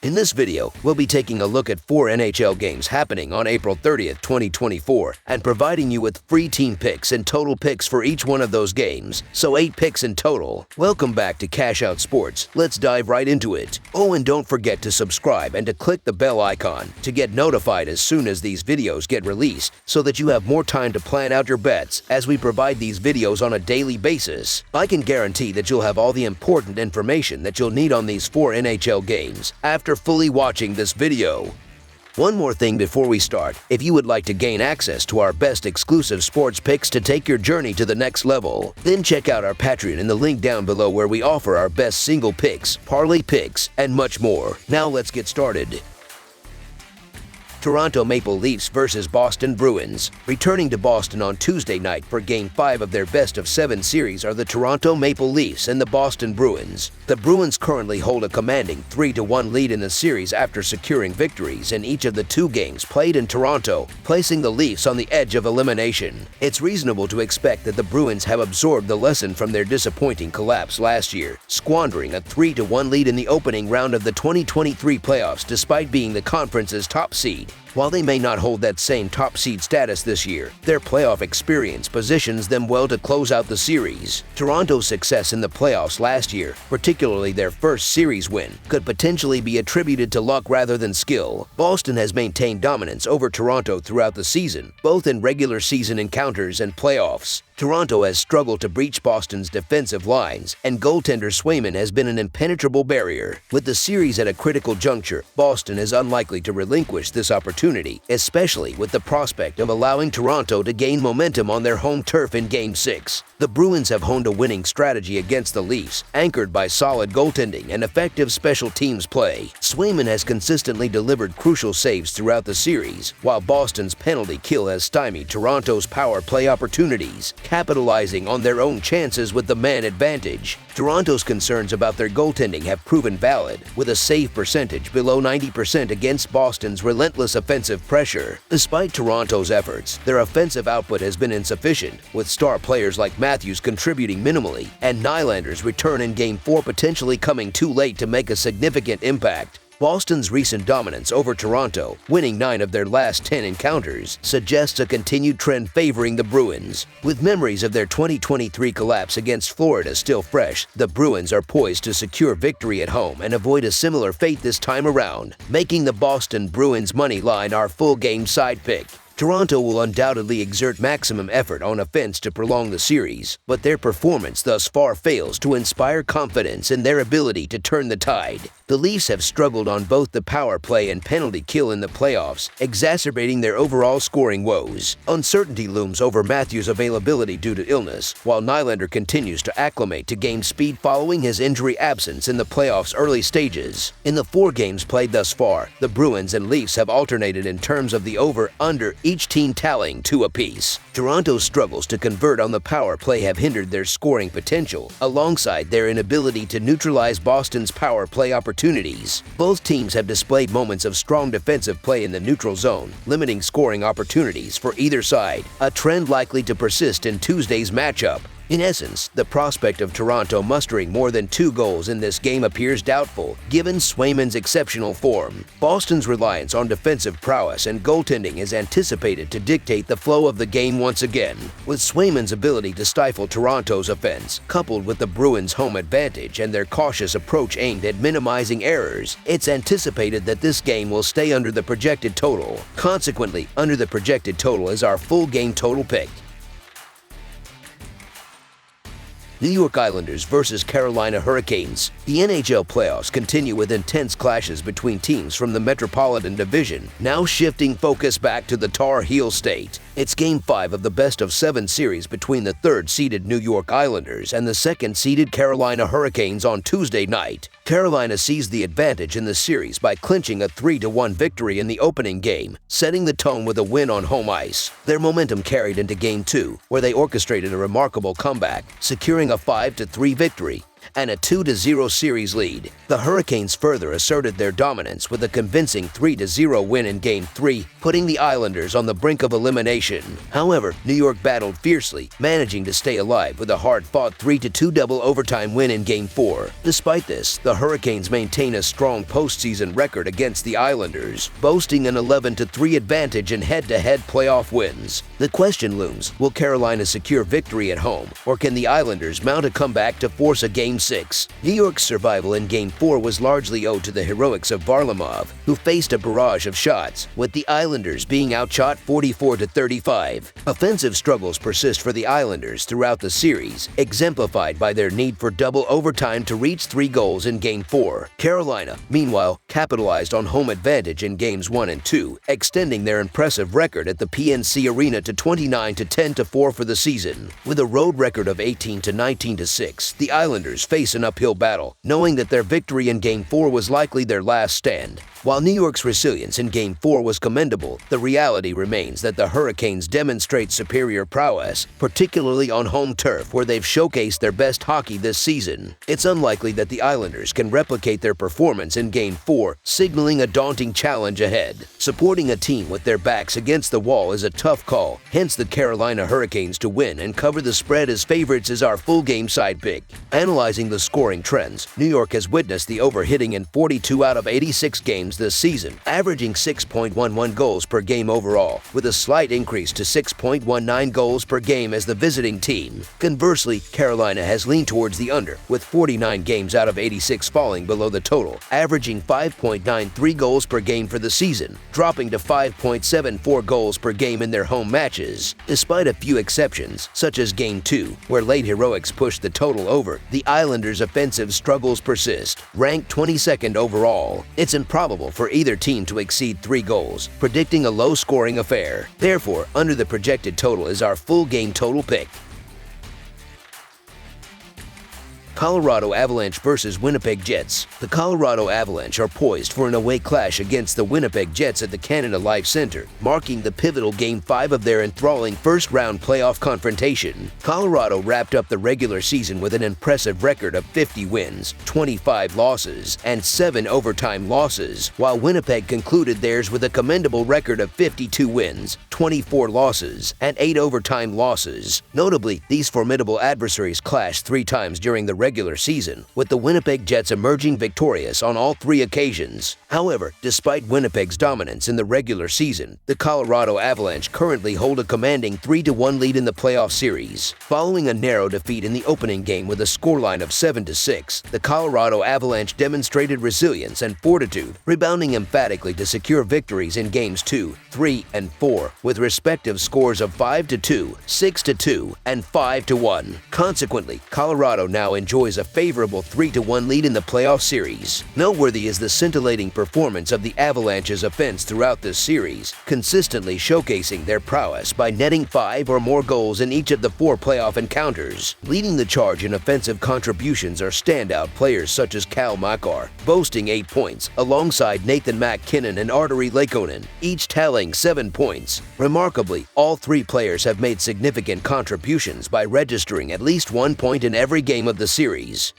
In this video, we'll be taking a look at 4 NHL games happening on April 30th, 2024, and providing you with free team picks and total picks for each one of those games, so 8 picks in total. Welcome back to Cash Out Sports. Let's dive right into it. Oh, and don't forget to subscribe and to click the bell icon to get notified as soon as these videos get released, so that you have more time to plan out your bets as we provide these videos on a daily basis. I can guarantee that you'll have all the important information that you'll need on these 4 NHL games after fully watching this video. One more thing before we start, if you would like to gain access to our best exclusive sports picks to take your journey to the next level, then check out our Patreon in the link down below where we offer our best single picks, parlay picks, and much more. Now let's get started. Toronto Maple Leafs versus Boston Bruins. Returning to Boston on Tuesday night for Game 5 of their best-of-7 series are the Toronto Maple Leafs and the Boston Bruins. The Bruins currently hold a commanding 3-1 lead in the series after securing victories in each of the 2 games played in Toronto, placing the Leafs on the edge of elimination. It's reasonable to expect that the Bruins have absorbed the lesson from their disappointing collapse last year, squandering a 3-1 lead in the opening round of the 2023 playoffs despite being the conference's top seed. While they may not hold that same top seed status this year, their playoff experience positions them well to close out the series. Toronto's success in the playoffs last year, particularly their first series win, could potentially be attributed to luck rather than skill. Boston has maintained dominance over Toronto throughout the season, both in regular season encounters and playoffs. Toronto has struggled to breach Boston's defensive lines, and goaltender Swayman has been an impenetrable barrier. With the series at a critical juncture, Boston is unlikely to relinquish this opportunity, especially with the prospect of allowing Toronto to gain momentum on their home turf in Game 6. The Bruins have honed a winning strategy against the Leafs, anchored by solid goaltending and effective special teams play. Swayman has consistently delivered crucial saves throughout the series, while Boston's penalty kill has stymied Toronto's power play opportunities, capitalizing on their own chances with the man advantage. Toronto's concerns about their goaltending have proven valid, with a save percentage below 90% against Boston's relentless offensive pressure. Despite Toronto's efforts, their offensive output has been insufficient, with star players like Matthews contributing minimally, and Nylander's return in Game 4 potentially coming too late to make a significant impact. Boston's recent dominance over Toronto, winning 9 of their last 10 encounters, suggests a continued trend favoring the Bruins. With memories of their 2023 collapse against Florida still fresh, the Bruins are poised to secure victory at home and avoid a similar fate this time around, making the Boston Bruins money line our full game side pick. Toronto will undoubtedly exert maximum effort on offense to prolong the series, but their performance thus far fails to inspire confidence in their ability to turn the tide. The Leafs have struggled on both the power play and penalty kill in the playoffs, exacerbating their overall scoring woes. Uncertainty looms over Matthews' availability due to illness, while Nylander continues to acclimate to game speed following his injury absence in the playoffs' early stages. In the 4 games played thus far, the Bruins and Leafs have alternated in terms of the over-under, each team tallying 2 apiece. Toronto's struggles to convert on the power play have hindered their scoring potential, alongside their inability to neutralize Boston's power play opportunities. Both teams have displayed moments of strong defensive play in the neutral zone, limiting scoring opportunities for either side, a trend likely to persist in Tuesday's matchup. In essence, the prospect of Toronto mustering more than 2 goals in this game appears doubtful, given Swayman's exceptional form. Boston's reliance on defensive prowess and goaltending is anticipated to dictate the flow of the game once again. With Swayman's ability to stifle Toronto's offense, coupled with the Bruins' home advantage and their cautious approach aimed at minimizing errors, it's anticipated that this game will stay under the projected total. Consequently, under the projected total is our full game total pick. New York Islanders versus Carolina Hurricanes. The NHL playoffs continue with intense clashes between teams from the Metropolitan Division, now shifting focus back to the Tar Heel State. It's Game 5 of the best-of-7 series between the 3rd-seeded New York Islanders and the 2nd-seeded Carolina Hurricanes on Tuesday night. Carolina seized the advantage in the series by clinching a 3-1 victory in the opening game, setting the tone with a win on home ice. Their momentum carried into Game 2, where they orchestrated a remarkable comeback, securing a 5-3 victory. and a 2-0 series lead. The Hurricanes further asserted their dominance with a convincing 3-0 win in Game 3, putting the Islanders on the brink of elimination. However, New York battled fiercely, managing to stay alive with a hard-fought 3-2 double overtime win in Game 4. Despite this, the Hurricanes maintain a strong postseason record against the Islanders, boasting an 11-3 advantage in head-to-head playoff wins. The question looms, will Carolina secure victory at home, or can the Islanders mount a comeback to force a Game 6? New York's survival in Game 4 was largely owed to the heroics of Varlamov, who faced a barrage of shots, with the Islanders being outshot 44-35. Offensive struggles persist for the Islanders throughout the series, exemplified by their need for double overtime to reach 3 goals in Game 4. Carolina, meanwhile, capitalized on home advantage in Games 1 and 2, extending their impressive record at the PNC Arena to 29-10-4 for the season. With a road record of 18-19-6, the Islanders face an uphill battle, knowing that their victory in Game 4 was likely their last stand. While New York's resilience in Game 4 was commendable, the reality remains that the Hurricanes demonstrate superior prowess, particularly on home turf where they've showcased their best hockey this season. It's unlikely that the Islanders can replicate their performance in Game 4, signaling a daunting challenge ahead. Supporting a team with their backs against the wall is a tough call, hence the Carolina Hurricanes to win and cover the spread as favorites is our full game side pick. Analyzing the scoring trends, New York has witnessed the overhitting in 42 out of 86 games this season, averaging 6.11 goals per game overall, with a slight increase to 6.19 goals per game as the visiting team. Conversely, Carolina has leaned towards the under, with 49 games out of 86 falling below the total, averaging 5.93 goals per game for the season, dropping to 5.74 goals per game in their home matches. Despite a few exceptions, such as Game 2, where late heroics pushed the total over, the Islanders' offensive struggles persist. Ranked 22nd overall, it's improbable for either team to exceed 3 goals, predicting a low-scoring affair. Therefore, under the projected total is our full game total pick. Colorado Avalanche versus Winnipeg Jets. The Colorado Avalanche are poised for an away clash against the Winnipeg Jets at the Canada Life Center, marking the pivotal Game 5 of their enthralling first-round playoff confrontation. Colorado wrapped up the regular season with an impressive record of 50 wins, 25 losses, and 7 overtime losses, while Winnipeg concluded theirs with a commendable record of 52 wins, 24 losses, and 8 overtime losses. Notably, these formidable adversaries clashed 3 times during the regular season, with the Winnipeg Jets emerging victorious on all 3 occasions. However, despite Winnipeg's dominance in the regular season, the Colorado Avalanche currently hold a commanding 3-1 lead in the playoff series. Following a narrow defeat in the opening game with a scoreline of 7-6, the Colorado Avalanche demonstrated resilience and fortitude, rebounding emphatically to secure victories in Games 2, 3, and 4, with respective scores of 5-2, 6-2, and 5-1. Consequently, Colorado now enjoys a favorable 3-1 lead in the playoff series. Noteworthy is the scintillating performance of the Avalanche's offense throughout this series, consistently showcasing their prowess by netting 5 or more goals in each of the 4 playoff encounters. Leading the charge in offensive contributions are standout players such as Cal Makar, boasting 8 points, alongside Nathan MacKinnon and Arturi Leikonen, each tallying 7 points. Remarkably, all 3 players have made significant contributions by registering at least 1 point in every game of the series.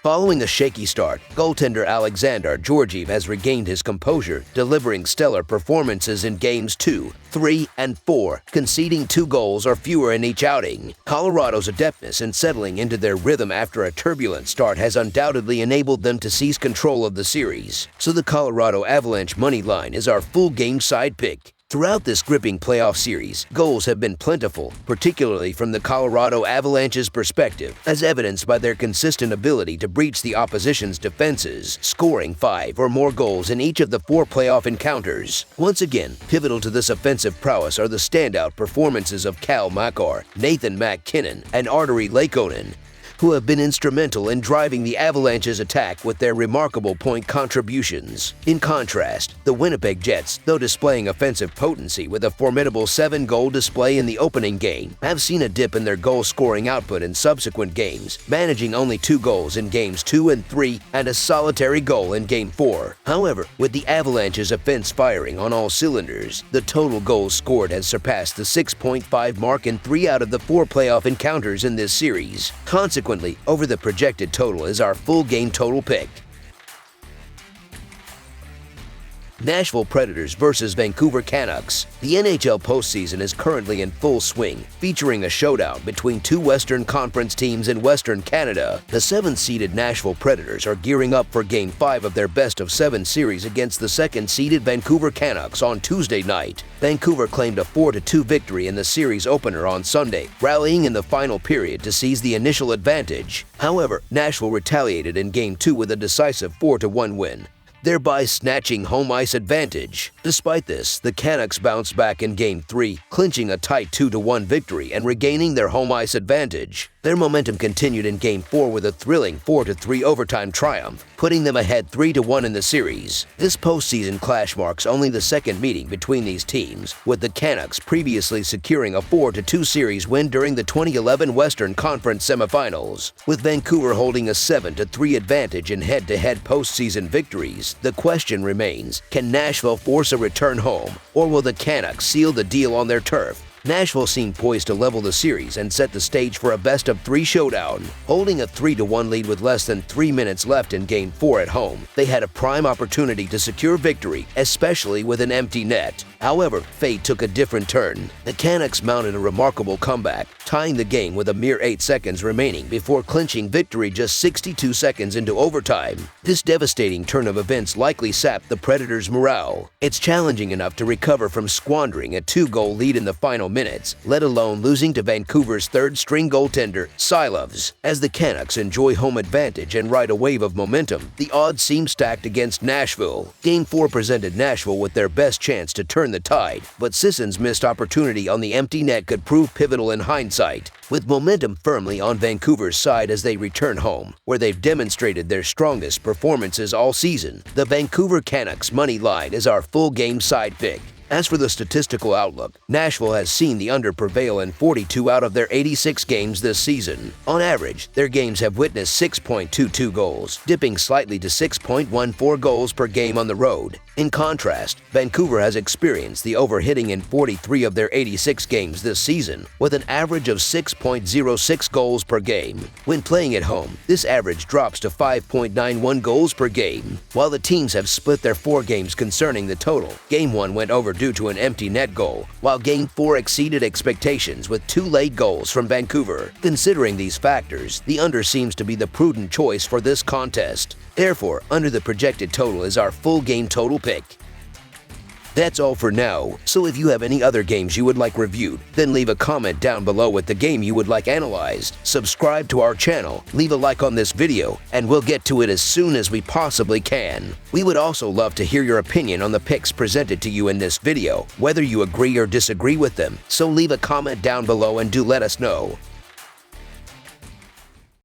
Following a shaky start, goaltender Alexander Georgiev has regained his composure, delivering stellar performances in Games 2, 3, and 4, conceding 2 goals or fewer in each outing. Colorado's adeptness in settling into their rhythm after a turbulent start has undoubtedly enabled them to seize control of the series. So the Colorado Avalanche money line is our full game side pick. Throughout this gripping playoff series, goals have been plentiful, particularly from the Colorado Avalanche's perspective, as evidenced by their consistent ability to breach the opposition's defenses, scoring 5 or more goals in each of the 4 playoff encounters. Once again, pivotal to this offensive prowess are the standout performances of Cal Makar, Nathan MacKinnon, and Arturi Leikonen, who have been instrumental in driving the Avalanche's attack with their remarkable point contributions. In contrast, the Winnipeg Jets, though displaying offensive potency with a formidable 7-goal display in the opening game, have seen a dip in their goal-scoring output in subsequent games, managing only 2 goals in Games 2 and 3 and a solitary goal in Game 4. However, with the Avalanche's offense firing on all cylinders, the total goals scored has surpassed the 6.5 mark in 3 out of the 4 playoff encounters in this series. Consequently, Consequently, over the projected total is our full game total pick. Nashville Predators versus Vancouver Canucks. The NHL postseason is currently in full swing, featuring a showdown between two Western Conference teams in Western Canada. The 7th-seeded Nashville Predators are gearing up for Game 5 of their best-of-7 series against the 2nd-seeded Vancouver Canucks on Tuesday night. Vancouver claimed a 4-2 victory in the series opener on Sunday, rallying in the final period to seize the initial advantage. However, Nashville retaliated in Game 2 with a decisive 4-1 win, thereby snatching home ice advantage. Despite this, the Canucks bounced back in Game 3, clinching a tight 2-1 victory and regaining their home ice advantage. Their momentum continued in Game 4 with a thrilling 4-3 overtime triumph, putting them ahead 3-1 in the series. This postseason clash marks only the second meeting between these teams, with the Canucks previously securing a 4-2 series win during the 2011 Western Conference semifinals. With Vancouver holding a 7-3 advantage in head-to-head postseason victories, the question remains, can Nashville force a return home, or will the Canucks seal the deal on their turf? Nashville seemed poised to level the series and set the stage for a best-of-3 showdown. Holding a 3-1 lead with less than 3 minutes left in Game 4 at home, they had a prime opportunity to secure victory, especially with an empty net. However, fate took a different turn. The Canucks mounted a remarkable comeback, tying the game with a mere 8 seconds remaining before clinching victory just 62 seconds into overtime. This devastating turn of events likely sapped the Predators' morale. It's challenging enough to recover from squandering a 2-goal lead in the final minutes, let alone losing to Vancouver's third-string goaltender, Silovs. As the Canucks enjoy home advantage and ride a wave of momentum, the odds seem stacked against Nashville. Game 4 presented Nashville with their best chance to turn the tide, but Sisson's missed opportunity on the empty net could prove pivotal in hindsight. With momentum firmly on Vancouver's side as they return home, where they've demonstrated their strongest performances all season, the Vancouver Canucks money line is our full game side pick. As for the statistical outlook, Nashville has seen the under prevail in 42 out of their 86 games this season. On average, their games have witnessed 6.22 goals, dipping slightly to 6.14 goals per game on the road. In contrast, Vancouver has experienced the overhitting in 43 of their 86 games this season, with an average of 6.06 goals per game. When playing at home, this average drops to 5.91 goals per game. While the teams have split their 4 games concerning the total, Game 1 went over due to an empty net goal, while Game 4 exceeded expectations with 2 late goals from Vancouver. Considering these factors, the under seems to be the prudent choice for this contest. Therefore, under the projected total is our full game total pick. That's all for now, so if you have any other games you would like reviewed, then leave a comment down below with the game you would like analyzed. Subscribe to our channel, leave a like on this video, and we'll get to it as soon as we possibly can. We would also love to hear your opinion on the picks presented to you in this video, whether you agree or disagree with them, so leave a comment down below and do let us know.